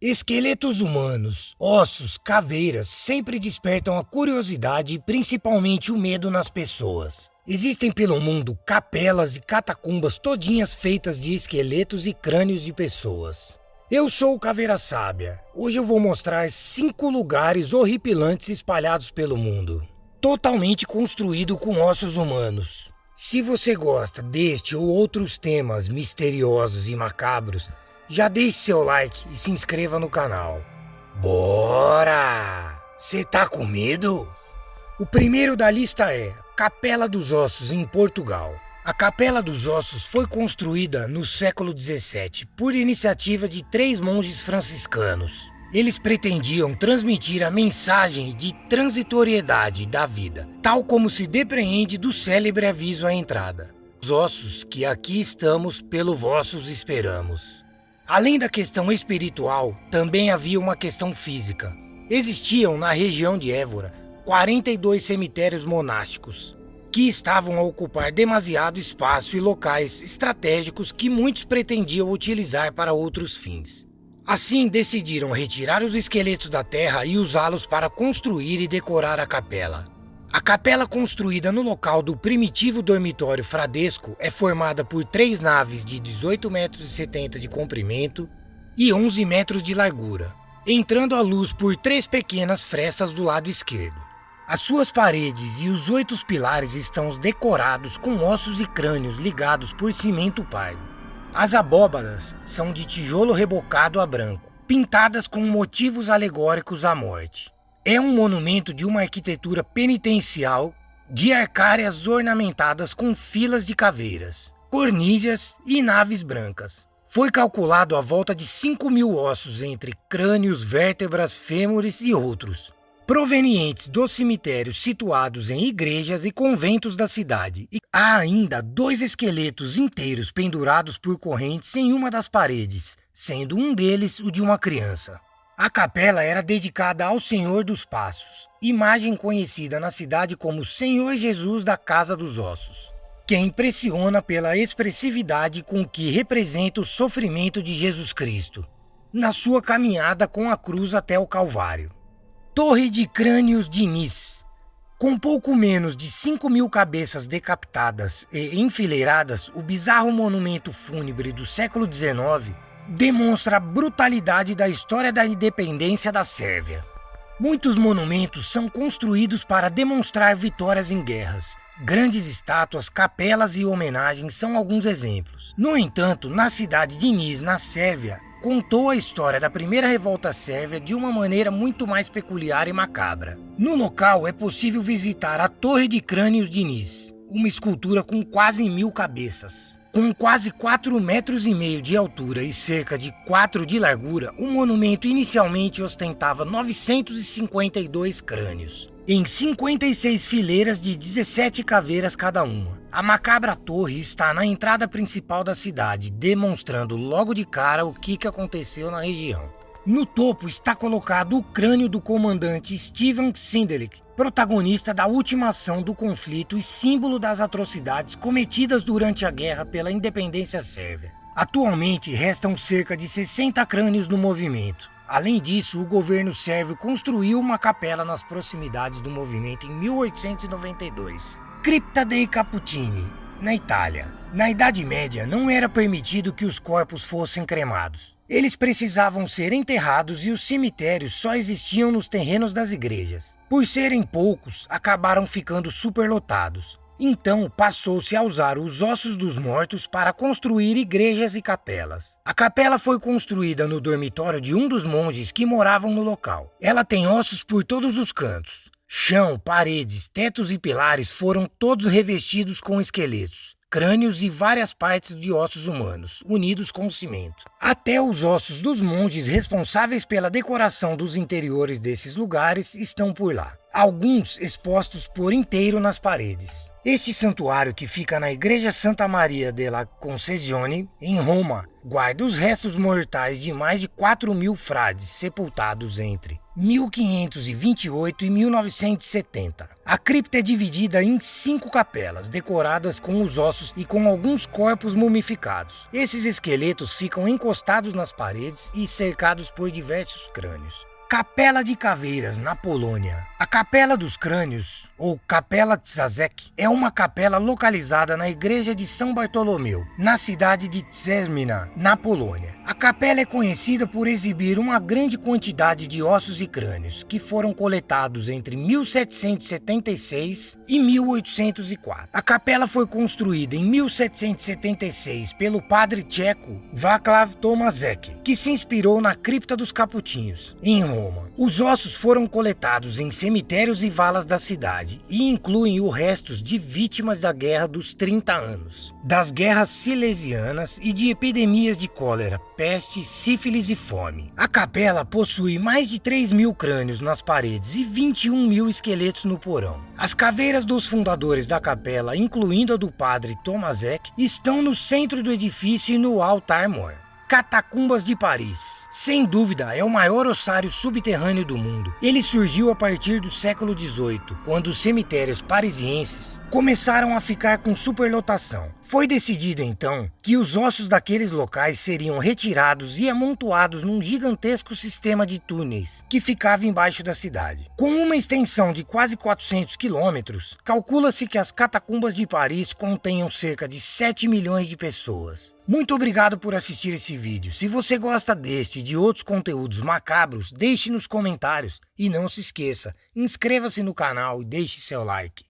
Esqueletos humanos, ossos, caveiras sempre despertam a curiosidade e principalmente o medo nas pessoas. Existem pelo mundo capelas e catacumbas todinhas feitas de esqueletos e crânios de pessoas. Eu sou o Caveira Sábia. Hoje eu vou mostrar 5 lugares horripilantes espalhados pelo mundo, totalmente construído com ossos humanos. Se você gosta deste ou outros temas misteriosos e macabros, já deixe seu like e se inscreva no canal. Bora! Cê tá com medo? O primeiro da lista é Capela dos Ossos, em Portugal. A Capela dos Ossos foi construída no século XVII por iniciativa de 3 monges franciscanos. Eles pretendiam transmitir a mensagem de transitoriedade da vida, tal como se depreende do célebre aviso à entrada. Os ossos que aqui estamos, pelo vossos esperamos. Além da questão espiritual, também havia uma questão física. Existiam na região de Évora 42 cemitérios monásticos, que estavam a ocupar demasiado espaço e locais estratégicos que muitos pretendiam utilizar para outros fins. Assim, decidiram retirar os esqueletos da terra e usá-los para construir e decorar a capela. A capela construída no local do primitivo dormitório fradesco é formada por 3 naves de 18,70 metros de comprimento e 11 metros de largura, entrando a luz por 3 pequenas frestas do lado esquerdo. As suas paredes e os 8 pilares estão decorados com ossos e crânios ligados por cimento pardo. As abóbadas são de tijolo rebocado a branco, pintadas com motivos alegóricos à morte. É um monumento de uma arquitetura penitencial de arcárias ornamentadas com filas de caveiras, corníceas e naves brancas. Foi calculado a volta de 5.000 ossos entre crânios, vértebras, fêmures e outros, provenientes dos cemitérios situados em igrejas e conventos da cidade. E há ainda 2 esqueletos inteiros pendurados por correntes em uma das paredes, sendo um deles o de uma criança. A capela era dedicada ao Senhor dos Passos, imagem conhecida na cidade como Senhor Jesus da Casa dos Ossos, que impressiona pela expressividade com que representa o sofrimento de Jesus Cristo, na sua caminhada com a cruz até o Calvário. Torre de Crânios de Nice. Com pouco menos de 5.000 cabeças decapitadas e enfileiradas, o bizarro monumento fúnebre do século XIX demonstra a brutalidade da história da independência da Sérvia. Muitos monumentos são construídos para demonstrar vitórias em guerras. Grandes estátuas, capelas e homenagens são alguns exemplos. No entanto, na cidade de Nice, na Sérvia, contou a história da primeira revolta sérvia de uma maneira muito mais peculiar e macabra. No local é possível visitar a Torre de Crânios de Nice, uma escultura com quase 1.000 cabeças. Com quase 4,5 metros de altura e cerca de 4 de largura, o monumento inicialmente ostentava 952 crânios, em 56 fileiras de 17 caveiras cada uma. A macabra torre está na entrada principal da cidade, demonstrando logo de cara o que aconteceu na região. No topo está colocado o crânio do comandante Stefan Sindelic, protagonista da última ação do conflito e símbolo das atrocidades cometidas durante a guerra pela independência sérvia. Atualmente restam cerca de 60 crânios no movimento. Além disso, o governo sérvio construiu uma capela nas proximidades do movimento em 1892. Cripta dei Cappuccini, na Itália. Na Idade Média, não era permitido que os corpos fossem cremados. Eles precisavam ser enterrados e os cemitérios só existiam nos terrenos das igrejas. Por serem poucos, acabaram ficando superlotados. Então, passou-se a usar os ossos dos mortos para construir igrejas e capelas. A capela foi construída no dormitório de um dos monges que moravam no local. Ela tem ossos por todos os cantos. Chão, paredes, tetos e pilares foram todos revestidos com esqueletos, crânios e várias partes de ossos humanos, unidos com cimento. Até os ossos dos monges responsáveis pela decoração dos interiores desses lugares estão por lá, alguns expostos por inteiro nas paredes. Este santuário, que fica na Igreja Santa Maria della Concesione, em Roma, guarda os restos mortais de mais de 4.000 frades sepultados entre 1528 e 1970. A cripta é dividida em 5 capelas, decoradas com os ossos e com alguns corpos mumificados. Esses esqueletos ficam encostados nas paredes e cercados por diversos crânios. Capela de Caveiras, na Polônia. A Capela dos Crânios, ou Capela Czazek, é uma capela localizada na Igreja de São Bartolomeu, na cidade de Czermina, na Polônia. A capela é conhecida por exibir uma grande quantidade de ossos e crânios, que foram coletados entre 1776 e 1804. A capela foi construída em 1776 pelo padre tcheco Václav Tomaszek, que se inspirou na cripta dos Capuchinhos, em Roma. Os ossos foram coletados em cemitérios e valas da cidade e incluem os restos de vítimas da Guerra dos 30 Anos, das guerras silesianas e de epidemias de cólera, peste, sífilis e fome. A capela possui mais de 3.000 crânios nas paredes e 21.000 esqueletos no porão. As caveiras dos fundadores da capela, incluindo a do padre Tomaszek, estão no centro do edifício e no altar-mor. Catacumbas de Paris. Sem dúvida, é o maior ossário subterrâneo do mundo. Ele surgiu a partir do século XVIII, quando os cemitérios parisienses começaram a ficar com superlotação. Foi decidido então que os ossos daqueles locais seriam retirados e amontoados num gigantesco sistema de túneis que ficava embaixo da cidade. Com uma extensão de quase 400 quilômetros, calcula-se que as catacumbas de Paris contenham cerca de 7 milhões de pessoas. Muito obrigado por assistir esse vídeo. Se você gosta deste e de outros conteúdos macabros, deixe nos comentários e não se esqueça, inscreva-se no canal e deixe seu like.